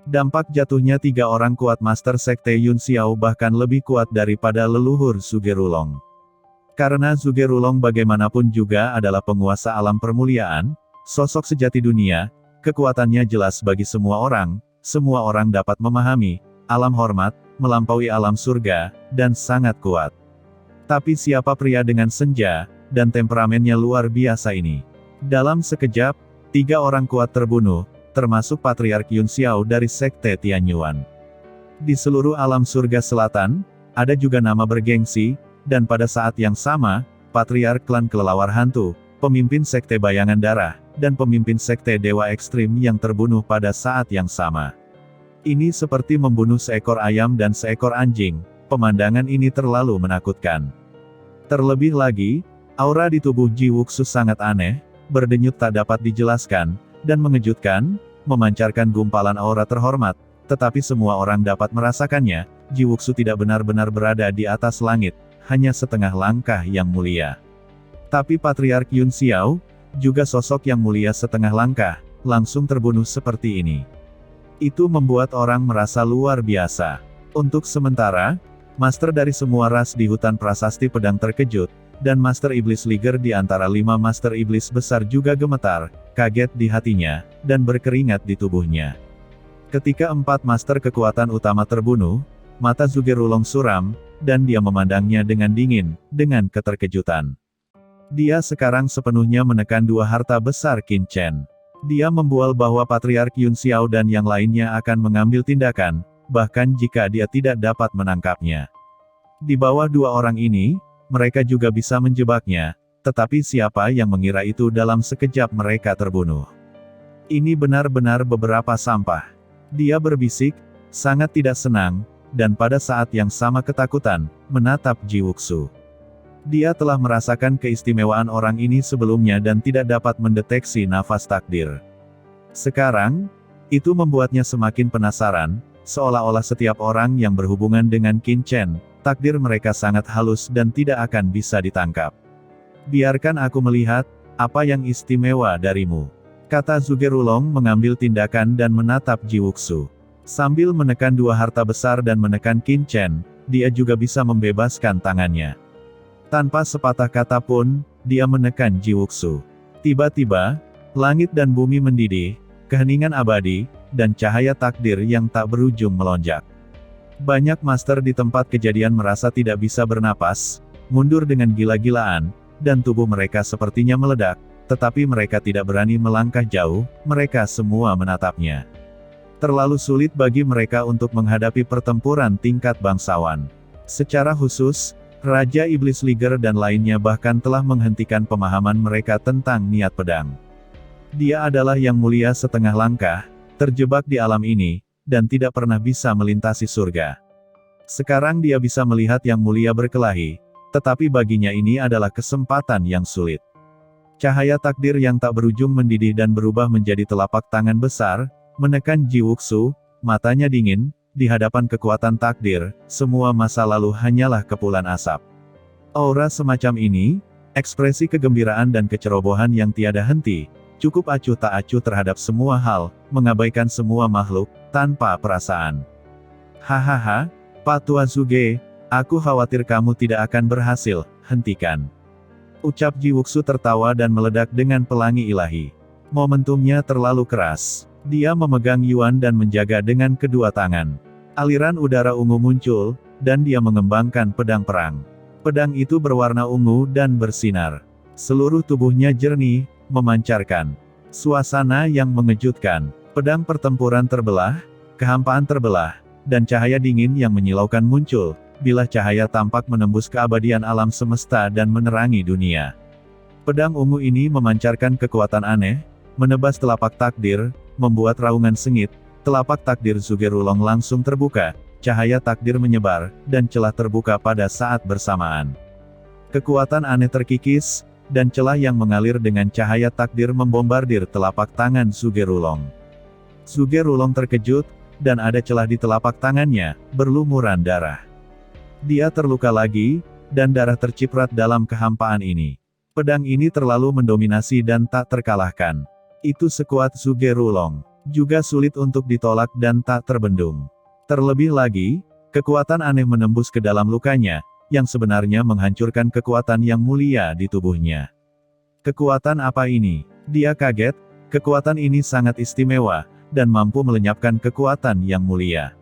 Dampak jatuhnya 3 orang kuat Master Sekte Yun Xiao bahkan lebih kuat daripada leluhur Zhuge-Rulong. Karena Zhuge-Rulong bagaimanapun juga adalah penguasa alam permuliaan, sosok sejati dunia, kekuatannya jelas bagi semua orang dapat memahami, alam hormat, melampaui alam surga, dan sangat kuat. Tapi siapa pria dengan senja, dan temperamennya luar biasa ini? Dalam sekejap, 3 orang kuat terbunuh, termasuk Patriark Yun Xiao dari Sekte Tianyuan. Di seluruh alam surga selatan, ada juga nama bergengsi, dan pada saat yang sama, Patriark Klan Kelelawar Hantu, pemimpin Sekte Bayangan Darah, dan pemimpin Sekte Dewa Ekstrim yang terbunuh pada saat yang sama. Ini seperti membunuh seekor ayam dan seekor anjing, pemandangan ini terlalu menakutkan. Terlebih lagi, aura di tubuh Ji Wuxu sangat aneh, berdenyut tak dapat dijelaskan, dan mengejutkan, memancarkan gumpalan aura terhormat, tetapi semua orang dapat merasakannya, Ji Wuxu tidak benar-benar berada di atas langit, hanya setengah langkah yang mulia. Tapi Patriark Yun Xiao, juga sosok yang mulia setengah langkah, langsung terbunuh seperti ini. Itu membuat orang merasa luar biasa. Untuk sementara, Master dari semua ras di hutan prasasti pedang terkejut, dan Master Iblis Liger di antara 5 Master Iblis besar juga gemetar, kaget di hatinya, dan berkeringat di tubuhnya. Ketika 4 Master kekuatan utama terbunuh, mata Zhuge-Rulong suram, dan dia memandangnya dengan dingin, dengan keterkejutan. Dia sekarang sepenuhnya menekan 2 harta besar Qin Chen. Dia membual bahwa Patriark Yun Xiao dan yang lainnya akan mengambil tindakan, bahkan jika dia tidak dapat menangkapnya. Di bawah 2 orang ini, mereka juga bisa menjebaknya, tetapi siapa yang mengira itu dalam sekejap mereka terbunuh. Ini benar-benar beberapa sampah. Dia berbisik, sangat tidak senang, dan pada saat yang sama ketakutan, menatap Ji Wuxu. Dia telah merasakan keistimewaan orang ini sebelumnya dan tidak dapat mendeteksi nafas takdir. Sekarang, itu membuatnya semakin penasaran, seolah-olah setiap orang yang berhubungan dengan Qin Chen, takdir mereka sangat halus dan tidak akan bisa ditangkap. Biarkan aku melihat, apa yang istimewa darimu. Kata Zhuge-Rulong mengambil tindakan dan menatap Ji Wuxu. Sambil menekan 2 harta besar dan menekan Qin Chen, dia juga bisa membebaskan tangannya. Tanpa sepatah kata pun, dia menekan Ji Wuxu. Tiba-tiba, langit dan bumi mendidih, keheningan abadi, dan cahaya takdir yang tak berujung melonjak. Banyak master di tempat kejadian merasa tidak bisa bernapas, mundur dengan gila-gilaan, dan tubuh mereka sepertinya meledak, tetapi mereka tidak berani melangkah jauh, mereka semua menatapnya. Terlalu sulit bagi mereka untuk menghadapi pertempuran tingkat bangsawan. Secara khusus, Raja Iblis Liger dan lainnya bahkan telah menghentikan pemahaman mereka tentang niat pedang. Dia adalah yang mulia setengah langkah, terjebak di alam ini, dan tidak pernah bisa melintasi surga. Sekarang dia bisa melihat yang mulia berkelahi, tetapi baginya ini adalah kesempatan yang sulit. Cahaya takdir yang tak berujung mendidih dan berubah menjadi telapak tangan besar, menekan Ji Wuxu, matanya dingin, di hadapan kekuatan takdir, semua masa lalu hanyalah kepulan asap. Aura semacam ini, ekspresi kegembiraan dan kecerobohan yang tiada henti, cukup acuh tak acuh terhadap semua hal, mengabaikan semua makhluk, tanpa perasaan. Hahaha, Pak Tua Zhuge, aku khawatir kamu tidak akan berhasil, hentikan. Ucap Ji Wuxu tertawa dan meledak dengan pelangi ilahi. Momentumnya terlalu keras. Dia memegang Yuan dan menjaga dengan kedua tangan. Aliran udara ungu muncul, dan dia mengembangkan pedang perang. Pedang itu berwarna ungu dan bersinar. Seluruh tubuhnya jernih, memancarkan suasana yang mengejutkan. Pedang pertempuran terbelah, kehampaan terbelah, dan cahaya dingin yang menyilaukan muncul, bilah cahaya tampak menembus keabadian alam semesta dan menerangi dunia. Pedang ungu ini memancarkan kekuatan aneh, menebas telapak takdir, membuat raungan sengit, telapak takdir Zhuge-Rulong langsung terbuka, cahaya takdir menyebar, dan celah terbuka pada saat bersamaan. Kekuatan aneh terkikis, dan celah yang mengalir dengan cahaya takdir membombardir telapak tangan Zhuge-Rulong. Zhuge-Rulong terkejut, dan ada celah di telapak tangannya, berlumuran darah. Dia terluka lagi, dan darah terciprat dalam kehampaan ini. Pedang ini terlalu mendominasi dan tak terkalahkan. Itu sekuat Zhuge-Rulong. Juga sulit untuk ditolak dan tak terbendung. Terlebih lagi, kekuatan aneh menembus ke dalam lukanya, yang sebenarnya menghancurkan kekuatan yang mulia di tubuhnya. Kekuatan apa ini? Dia kaget, kekuatan ini sangat istimewa, dan mampu melenyapkan kekuatan yang mulia.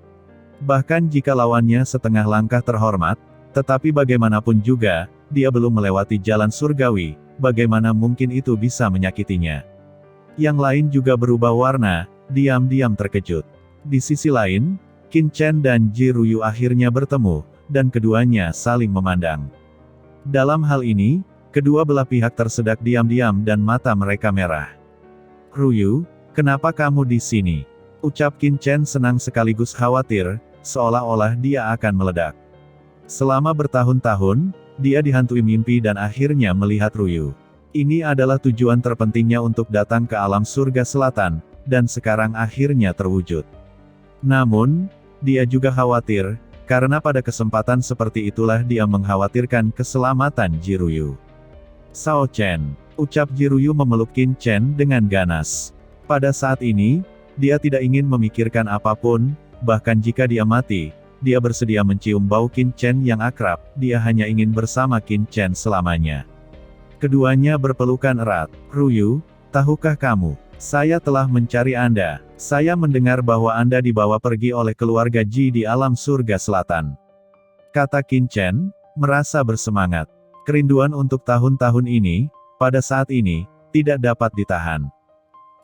Bahkan jika lawannya setengah langkah terhormat, tetapi bagaimanapun juga, dia belum melewati jalan surgawi, bagaimana mungkin itu bisa menyakitinya. Yang lain juga berubah warna, diam-diam terkejut. Di sisi lain, Qin Chen dan Ji Ruyu akhirnya bertemu, dan keduanya saling memandang. Dalam hal ini, kedua belah pihak tersedak diam-diam dan mata mereka merah. "Ruyu, kenapa kamu di sini?" ucap Qin Chen senang sekaligus khawatir, seolah-olah dia akan meledak. Selama bertahun-tahun, dia dihantui mimpi dan akhirnya melihat Ruyu. Ini adalah tujuan terpentingnya untuk datang ke alam surga selatan, dan sekarang akhirnya terwujud. Namun, dia juga khawatir, karena pada kesempatan seperti itulah dia mengkhawatirkan keselamatan Ji Ruyu. "Sao Chen," ucap Ji Ruyu memeluk Qin Chen dengan ganas. Pada saat ini, dia tidak ingin memikirkan apapun, bahkan jika dia mati, dia bersedia mencium bau Qin Chen yang akrab, dia hanya ingin bersama Qin Chen selamanya. Keduanya berpelukan erat. "Ruyu, tahukah kamu? Saya telah mencari Anda. Saya mendengar bahwa Anda dibawa pergi oleh keluarga Ji di alam surga selatan," kata Qin Chen, merasa bersemangat. Kerinduan untuk tahun-tahun ini, pada saat ini, tidak dapat ditahan.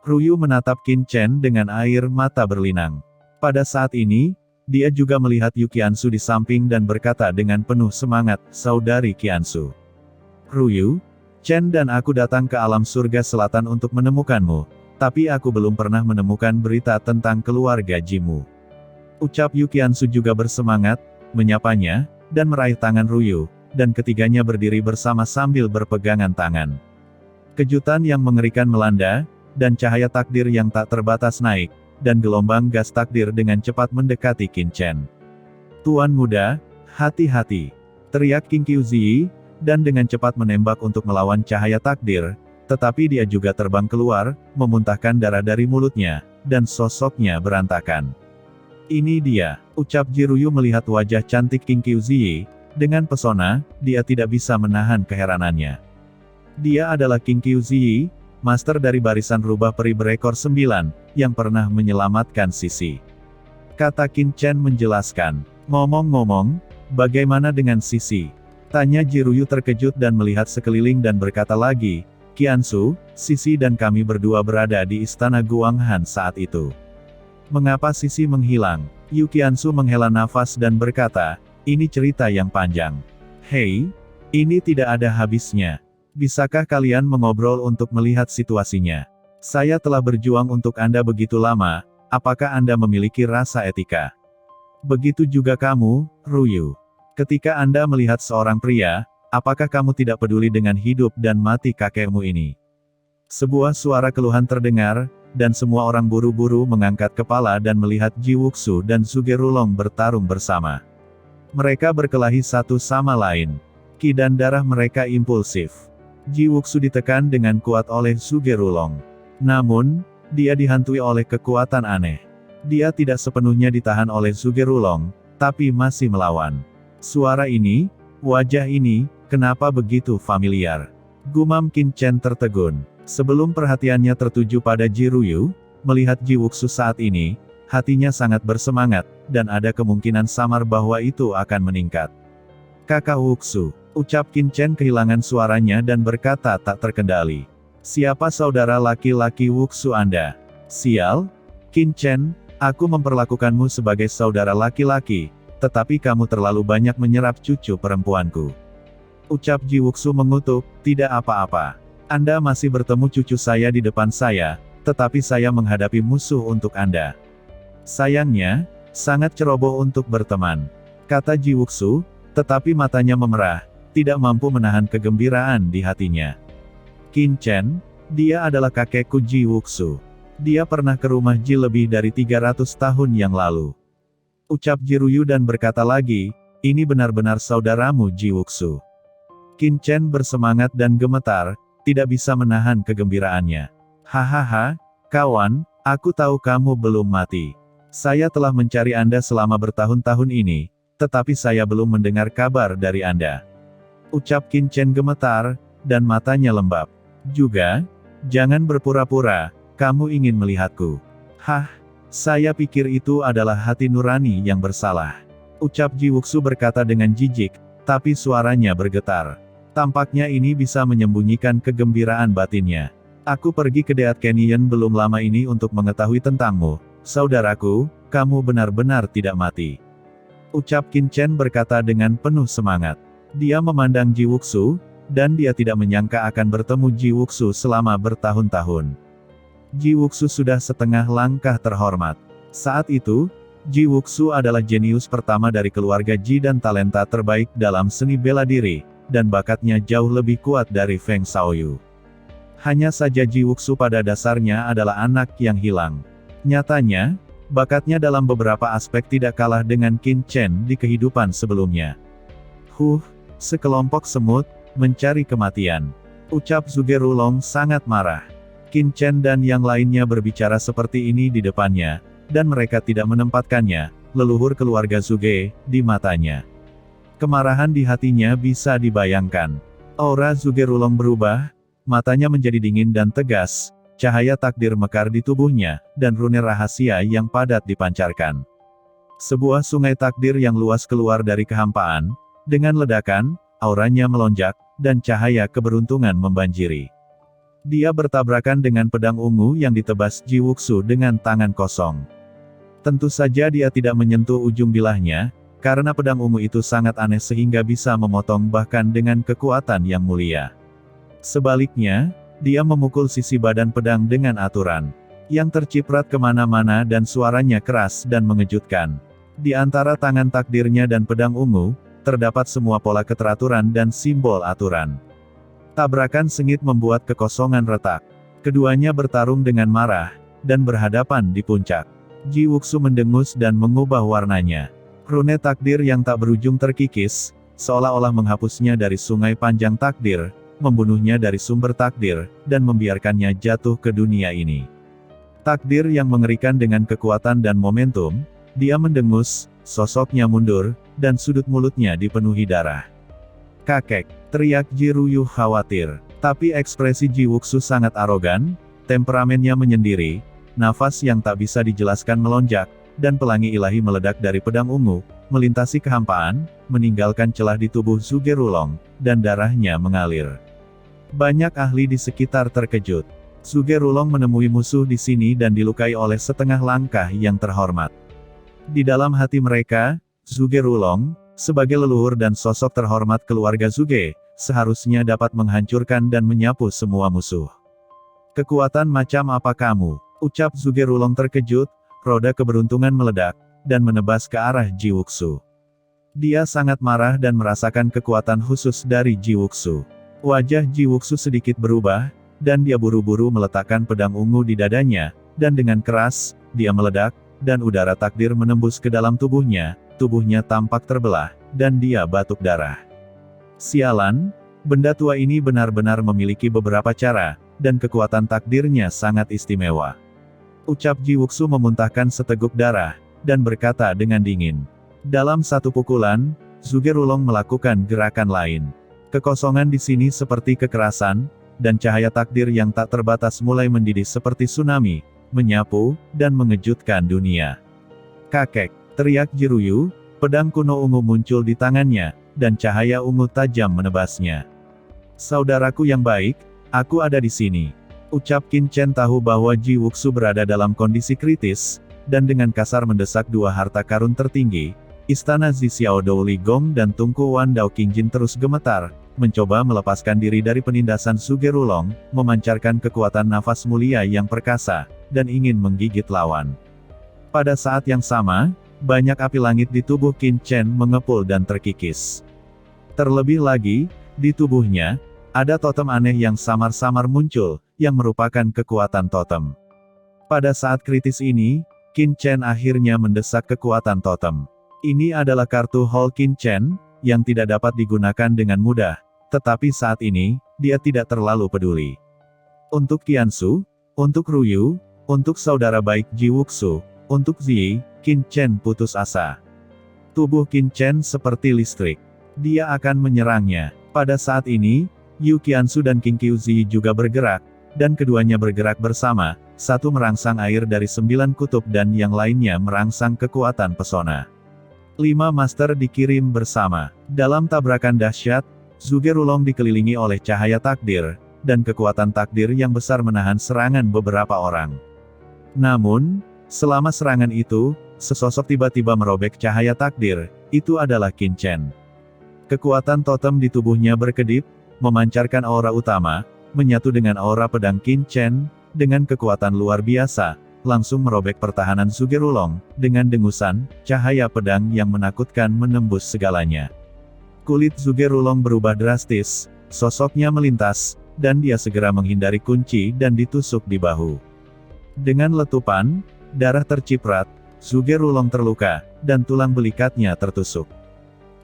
Ruyu menatap Qin Chen dengan air mata berlinang. Pada saat ini, dia juga melihat Yu Qiansu di samping dan berkata dengan penuh semangat, "Saudari Qiansu. Ruyu, Chen dan aku datang ke alam surga selatan untuk menemukanmu, tapi aku belum pernah menemukan berita tentang keluarga Jimu." Ucap Yu Qiansu juga bersemangat, menyapanya, dan meraih tangan Ruyu, dan ketiganya berdiri bersama sambil berpegangan tangan. Kejutan yang mengerikan melanda, dan cahaya takdir yang tak terbatas naik, dan gelombang gas takdir dengan cepat mendekati Qin Chen. "Tuan muda, hati-hati!" teriak Qin Qiuzi, dan dengan cepat menembak untuk melawan cahaya takdir, tetapi dia juga terbang keluar, memuntahkan darah dari mulutnya, dan sosoknya berantakan. "Ini dia," ucap Ji Ruyu melihat wajah cantik Qin Qiuzi, dengan pesona, dia tidak bisa menahan keheranannya. Dia adalah Qin Qiuzi, master dari barisan rubah peri berekor 9, yang pernah menyelamatkan Sisi. Kata Qin Chen menjelaskan. "Ngomong-ngomong, bagaimana dengan Sisi?" tanya Ji Ruyu terkejut dan melihat sekeliling dan berkata lagi, "Qiansu, Sisi dan kami berdua berada di istana Guanghan saat itu." "Mengapa Sisi menghilang?" Yu Qiansu menghela nafas dan berkata, "Ini cerita yang panjang. Hei, ini tidak ada habisnya. Bisakah kalian mengobrol untuk melihat situasinya? Saya telah berjuang untuk Anda begitu lama, apakah Anda memiliki rasa etika? Begitu juga kamu, Ruyu. Ketika Anda melihat seorang pria, apakah kamu tidak peduli dengan hidup dan mati kakekmu ini?" Sebuah suara keluhan terdengar, dan semua orang buru-buru mengangkat kepala dan melihat Ji Wuxu dan Zhuge-Rulong bertarung bersama. Mereka berkelahi satu sama lain. Ki dan darah mereka impulsif. Ji Wuxu ditekan dengan kuat oleh Zhuge-Rulong. Namun, dia dihantui oleh kekuatan aneh. Dia tidak sepenuhnya ditahan oleh Zhuge-Rulong, tapi masih melawan. Suara ini, wajah ini, kenapa begitu familiar? Gumam Qin Chen tertegun. Sebelum perhatiannya tertuju pada Ji Ruyu, melihat Ji Wuxu saat ini, hatinya sangat bersemangat, dan ada kemungkinan samar bahwa itu akan meningkat. "Kakak Wuxu," ucap Qin Chen kehilangan suaranya dan berkata tak terkendali. "Siapa saudara laki-laki Wuxu Anda?" "Sial, Qin Chen, aku memperlakukanmu sebagai saudara laki-laki, tetapi kamu terlalu banyak menyerap cucu perempuanku." Ucap Ji Wuxu mengutuk, "Tidak apa-apa. Anda masih bertemu cucu saya di depan saya, tetapi saya menghadapi musuh untuk Anda. Sayangnya, sangat ceroboh untuk berteman," kata Ji Wuxu, tetapi matanya memerah, tidak mampu menahan kegembiraan di hatinya. "Qin Chen, dia adalah kakekku Ji Wuxu. Dia pernah ke rumah Ji lebih dari 300 tahun yang lalu." Ucap Ji Ruyu dan berkata lagi, "Ini benar-benar saudaramu Ji Wuxu." Qin Chen bersemangat dan gemetar, tidak bisa menahan kegembiraannya. "Hahaha, kawan, Aku tahu kamu belum mati. Saya telah mencari Anda selama bertahun-tahun ini, tetapi saya belum mendengar kabar dari Anda. Ucap Qin Chen gemetar, dan matanya lembab. Juga, jangan berpura-pura, kamu ingin melihatku. Hah, saya pikir itu adalah hati nurani yang bersalah. Ucap Ji Wuxu berkata dengan jijik, tapi suaranya bergetar. Tampaknya ini bisa menyembunyikan kegembiraan batinnya. Aku pergi ke Deat Canyon belum lama ini untuk mengetahui tentangmu. Saudaraku, kamu benar-benar tidak mati. Ucap Qin Chen berkata dengan penuh semangat. Dia memandang Ji Wuxu, dan dia tidak menyangka akan bertemu Ji Wuxu selama bertahun-tahun. Ji Wuxu sudah setengah langkah terhormat. Saat itu, Ji Wuxu adalah jenius pertama dari keluarga Ji dan talenta terbaik dalam seni bela diri, dan bakatnya jauh lebih kuat dari Feng Xiaoyu. Hanya saja Ji Wuxu pada dasarnya adalah anak yang hilang. Nyatanya, bakatnya dalam beberapa aspek tidak kalah dengan Qin Chen di kehidupan sebelumnya. Sekelompok semut, mencari kematian. Ucap Zhuge Rulong sangat marah. Qin Chen dan yang lainnya berbicara seperti ini di depannya, dan mereka tidak menempatkannya, leluhur keluarga Zhuge, di matanya. Kemarahan di hatinya bisa dibayangkan. Aura Zhuge Rulong berubah, matanya menjadi dingin dan tegas, cahaya takdir mekar di tubuhnya, dan rune rahasia yang padat dipancarkan. Sebuah sungai takdir yang luas keluar dari kehampaan, dengan ledakan, auranya melonjak, dan cahaya keberuntungan membanjiri. Dia bertabrakan dengan pedang ungu yang ditebas Ji Wuxu dengan tangan kosong. Tentu saja dia tidak menyentuh ujung bilahnya, karena pedang ungu itu sangat aneh sehingga bisa memotong bahkan dengan kekuatan yang mulia. Sebaliknya, dia memukul sisi badan pedang dengan aturan, yang terciprat kemana-mana dan suaranya keras dan mengejutkan. Di antara tangan takdirnya dan pedang ungu, terdapat semua pola keteraturan dan simbol aturan. Tabrakan sengit membuat kekosongan retak. Keduanya bertarung dengan marah, dan berhadapan di puncak. Ji Wuxu mendengus dan mengubah warnanya. Rune takdir yang tak berujung terkikis, seolah-olah menghapusnya dari sungai panjang takdir, membunuhnya dari sumber takdir, dan membiarkannya jatuh ke dunia ini. Takdir yang mengerikan dengan kekuatan dan momentum, dia mendengus, sosoknya mundur, dan sudut mulutnya dipenuhi darah. Kakek, teriak Ji Ruyu khawatir. Tapi ekspresi Ji Wuxu sangat arogan, temperamennya menyendiri, nafas yang tak bisa dijelaskan melonjak, dan pelangi ilahi meledak dari pedang ungu, melintasi kehampaan, meninggalkan celah di tubuh Zhuge Rulong, dan darahnya mengalir. Banyak ahli di sekitar terkejut. Zhuge Rulong menemui musuh di sini dan dilukai oleh setengah langkah yang terhormat. Di dalam hati mereka, Zhuge Rulong, sebagai leluhur dan sosok terhormat keluarga Zhuge, seharusnya dapat menghancurkan dan menyapu semua musuh. Kekuatan macam apa kamu? Ucap Zhuge Rulong terkejut, roda keberuntungan meledak, dan menebas ke arah Ji Wuxu. Dia sangat marah dan merasakan kekuatan khusus dari Ji Wuxu. Wajah Ji Wuxu sedikit berubah, dan dia buru-buru meletakkan pedang ungu di dadanya, dan dengan keras, dia meledak, dan udara takdir menembus ke dalam tubuhnya tampak terbelah, dan dia batuk darah. Sialan, benda tua ini benar-benar memiliki beberapa cara, dan kekuatan takdirnya sangat istimewa. Ucap Ji Wuxu memuntahkan seteguk darah, dan berkata dengan dingin. Dalam satu pukulan, Zhuge Rulong melakukan gerakan lain. Kekosongan di sini seperti kekerasan, dan cahaya takdir yang tak terbatas mulai mendidih seperti tsunami, menyapu, dan mengejutkan dunia. Kakek, teriak Ji Ruyu, pedang kuno ungu muncul di tangannya, dan cahaya ungu tajam menebasnya. Saudaraku yang baik, aku ada di sini. Ucap Qin Chen tahu bahwa Ji Wuxu berada dalam kondisi kritis, dan dengan kasar mendesak dua harta karun tertinggi, istana Zi Xiao Douli Gong dan Tungku Wan Dao Qingjin terus gemetar, mencoba melepaskan diri dari penindasan Zhuge Rulong, memancarkan kekuatan nafas mulia yang perkasa, dan ingin menggigit lawan. Pada saat yang sama, banyak api langit di tubuh Qin Chen mengepul dan terkikis. Terlebih lagi, di tubuhnya, ada totem aneh yang samar-samar muncul, yang merupakan kekuatan totem. Pada saat kritis ini, Qin Chen akhirnya mendesak kekuatan totem. Ini adalah kartu Hall Qin Chen, yang tidak dapat digunakan dengan mudah, tetapi saat ini, dia tidak terlalu peduli. Untuk Qiansu, untuk Ruyu, Untuk saudara baik Ji Wuxu, untuk Ziyi, Qin Chen putus asa. Tubuh Qin Chen seperti listrik. Dia akan menyerangnya. Pada saat ini, Yu Qiansu dan Qing Qiu Ziyi juga bergerak, dan keduanya bergerak bersama, satu merangsang air dari 9 kutub dan yang lainnya merangsang kekuatan pesona. 5 master dikirim bersama. Dalam tabrakan dahsyat, Zhuge Rulong dikelilingi oleh cahaya takdir, dan kekuatan takdir yang besar menahan serangan beberapa orang. Namun, selama serangan itu, sesosok tiba-tiba merobek cahaya takdir, itu adalah Qin Chen. Kekuatan totem di tubuhnya berkedip, memancarkan aura utama, menyatu dengan aura pedang Qin Chen, dengan kekuatan luar biasa, langsung merobek pertahanan Zhuge Rulong, dengan dengusan, cahaya pedang yang menakutkan menembus segalanya. Kulit Zhuge Rulong berubah drastis, sosoknya melintas, dan dia segera menghindari kunci dan ditusuk di bahu. Dengan letupan, darah terciprat, Zhuge Rulong terluka, dan tulang belikatnya tertusuk.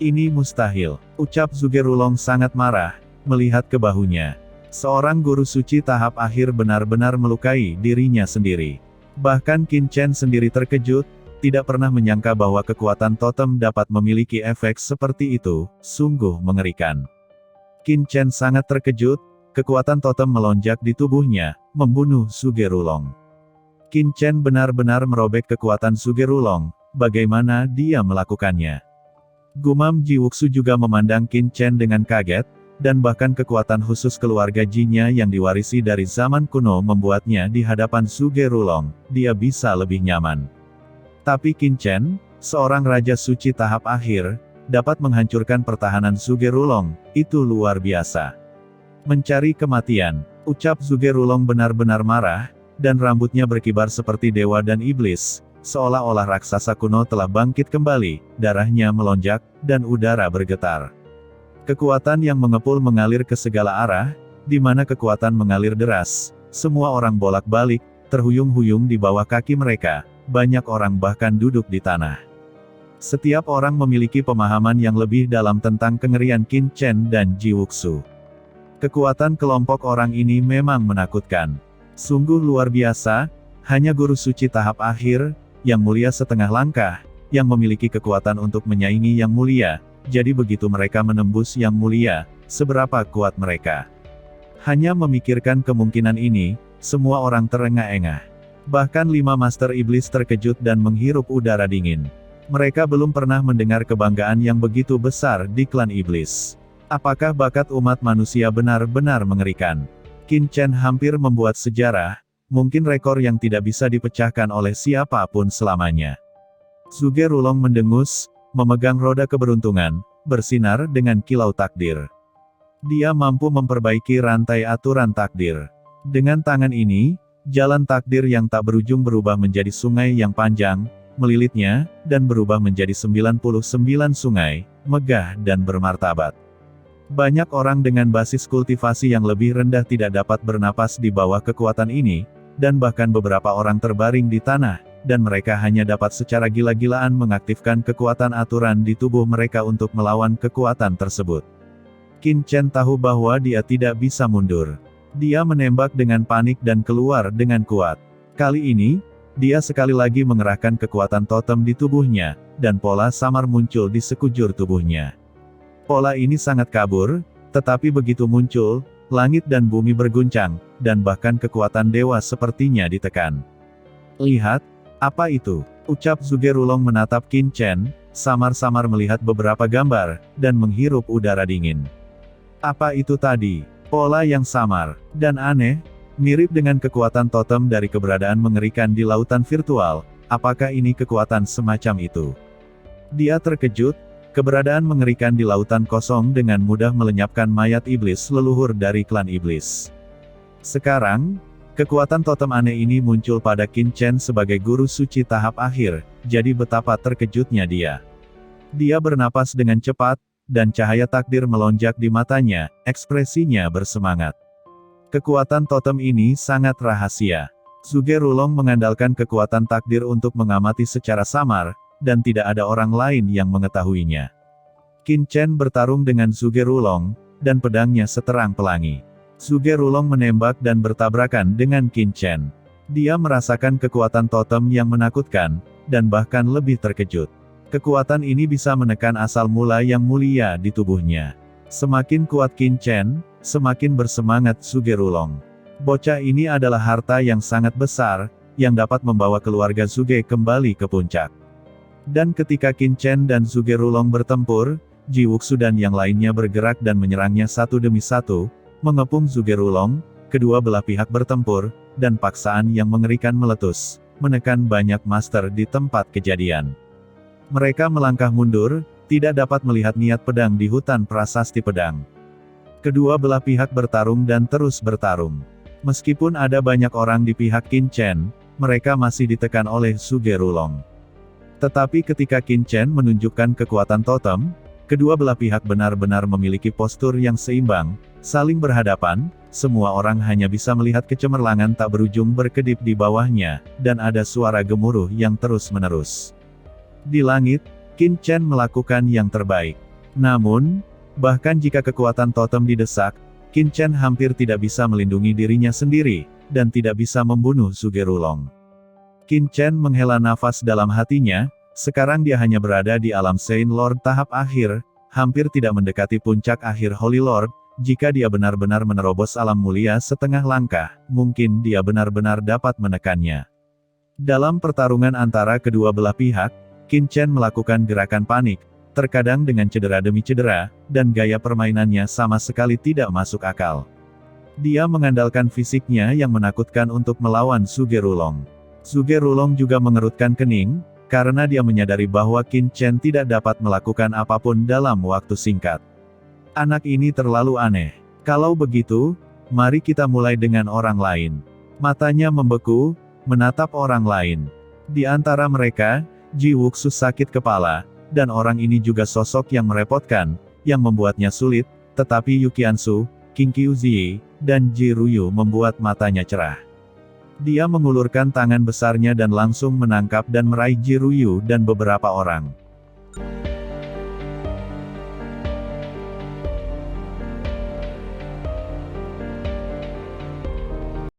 Ini mustahil, ucap Zhuge Rulong sangat marah, melihat ke bahunya. Seorang guru suci tahap akhir benar-benar melukai dirinya sendiri. Bahkan Qin Chen sendiri terkejut, tidak pernah menyangka bahwa kekuatan totem dapat memiliki efek seperti itu, sungguh mengerikan. Qin Chen sangat terkejut, kekuatan totem melonjak di tubuhnya, membunuh Zhuge Rulong. Qin Chen benar-benar merobek kekuatan Zhuge Rulong, bagaimana dia melakukannya? Gumam Ji Wuxu juga memandang Qin Chen dengan kaget, dan bahkan kekuatan khusus keluarga Ji-nya yang diwarisi dari zaman kuno membuatnya di hadapan Zhuge Rulong, dia bisa lebih nyaman. Tapi Qin Chen, seorang raja suci tahap akhir, dapat menghancurkan pertahanan Zhuge Rulong, itu luar biasa. Mencari kematian, ucap Zhuge Rulong benar-benar marah, dan rambutnya berkibar seperti dewa dan iblis, seolah-olah raksasa kuno telah bangkit kembali, darahnya melonjak, dan udara bergetar. Kekuatan yang mengepul mengalir ke segala arah, di mana kekuatan mengalir deras, semua orang bolak-balik, terhuyung-huyung di bawah kaki mereka, banyak orang bahkan duduk di tanah. Setiap orang memiliki pemahaman yang lebih dalam tentang kengerian Qin Chen dan Ji Wuxu. Kekuatan kelompok orang ini memang menakutkan. Sungguh luar biasa, hanya guru suci tahap akhir, yang mulia setengah langkah, yang memiliki kekuatan untuk menyaingi yang mulia, jadi begitu mereka menembus yang mulia, seberapa kuat mereka. Hanya memikirkan kemungkinan ini, semua orang terengah-engah. Bahkan 5 master iblis terkejut dan menghirup udara dingin. Mereka belum pernah mendengar kebanggaan yang begitu besar di klan iblis. Apakah bakat umat manusia benar-benar mengerikan? Qin Chen hampir membuat sejarah, mungkin rekor yang tidak bisa dipecahkan oleh siapapun selamanya. Zhuge Rulong mendengus, memegang roda keberuntungan, bersinar dengan kilau takdir. Dia mampu memperbaiki rantai aturan takdir. Dengan tangan ini, jalan takdir yang tak berujung berubah menjadi sungai yang panjang, melilitnya, dan berubah menjadi 99 sungai, megah dan bermartabat. Banyak orang dengan basis kultivasi yang lebih rendah tidak dapat bernapas di bawah kekuatan ini, dan bahkan beberapa orang terbaring di tanah, dan mereka hanya dapat secara gila-gilaan mengaktifkan kekuatan aturan di tubuh mereka untuk melawan kekuatan tersebut. Qin Chen tahu bahwa dia tidak bisa mundur. Dia menembak dengan panik dan keluar dengan kuat. Kali ini, dia sekali lagi mengerahkan kekuatan totem di tubuhnya, dan pola samar muncul di sekujur tubuhnya. Pola ini sangat kabur, tetapi begitu muncul, langit dan bumi berguncang, dan bahkan kekuatan dewa sepertinya ditekan. Lihat, apa itu? Ucap Zhuge Rulong menatap Qin Chen, samar-samar melihat beberapa gambar, dan menghirup udara dingin. Apa itu tadi? Pola yang samar, dan aneh, mirip dengan kekuatan totem dari keberadaan mengerikan di lautan virtual, apakah ini kekuatan semacam itu? Dia terkejut, keberadaan mengerikan di lautan kosong dengan mudah melenyapkan mayat iblis leluhur dari klan iblis. Sekarang, kekuatan totem aneh ini muncul pada Qin Chen sebagai guru suci tahap akhir, jadi betapa terkejutnya dia. Dia bernapas dengan cepat, dan cahaya takdir melonjak di matanya, ekspresinya bersemangat. Kekuatan totem ini sangat rahasia. Zhuge Rulong mengandalkan kekuatan takdir untuk mengamati secara samar, dan tidak ada orang lain yang mengetahuinya. Qin Chen bertarung dengan Zhuge Rulong, dan pedangnya seterang pelangi. Zhuge Rulong menembak dan bertabrakan dengan Qin Chen. Dia merasakan kekuatan totem yang menakutkan, dan bahkan lebih terkejut. Kekuatan ini bisa menekan asal mula yang mulia di tubuhnya. Semakin kuat Qin Chen, semakin bersemangat Zhuge-Rulong. Bocah ini adalah harta yang sangat besar, yang dapat membawa keluarga Zhuge kembali ke puncak. Dan ketika Qin Chen dan Zhuge-Rulong bertempur, Ji Wuxu dan yang lainnya bergerak dan menyerangnya satu demi satu, mengepung Zhuge-Rulong. Kedua belah pihak bertempur, dan paksaan yang mengerikan meletus, menekan banyak master di tempat kejadian. Mereka melangkah mundur, tidak dapat melihat niat pedang di hutan prasasti pedang. Kedua belah pihak bertarung dan terus bertarung. Meskipun ada banyak orang di pihak Qin Chen, mereka masih ditekan oleh Zhuge-Rulong. Tetapi ketika Qin Chen menunjukkan kekuatan totem, kedua belah pihak benar-benar memiliki postur yang seimbang, saling berhadapan. Semua orang hanya bisa melihat kecemerlangan tak berujung berkedip di bawahnya, dan ada suara gemuruh yang terus-menerus. Di langit, Qin Chen melakukan yang terbaik. Namun, bahkan jika kekuatan totem didesak, Qin Chen hampir tidak bisa melindungi dirinya sendiri, dan tidak bisa membunuh Zhuge-Rulong. Qin Chen menghela nafas dalam hatinya, sekarang dia hanya berada di alam Saint Lord tahap akhir, hampir tidak mendekati puncak akhir Holy Lord. Jika dia benar-benar menerobos alam mulia setengah langkah, mungkin dia benar-benar dapat menekannya. Dalam pertarungan antara kedua belah pihak, Qin Chen melakukan gerakan panik, terkadang dengan cedera demi cedera, dan gaya permainannya sama sekali tidak masuk akal. Dia mengandalkan fisiknya yang menakutkan untuk melawan Zhuge-Rulong. Zhuge-Rulong juga mengerutkan kening, karena dia menyadari bahwa Qin Chen tidak dapat melakukan apapun dalam waktu singkat. Anak ini terlalu aneh. Kalau begitu, mari kita mulai dengan orang lain. Matanya membeku, menatap orang lain. Di antara mereka, Ji Wuxu sakit kepala, dan orang ini juga sosok yang merepotkan, yang membuatnya sulit, tetapi Yu Qiansu, Qing Qiuzi, dan Ji Ruyu membuat matanya cerah. Dia mengulurkan tangan besarnya dan langsung menangkap dan meraih Ji Ruyu dan beberapa orang.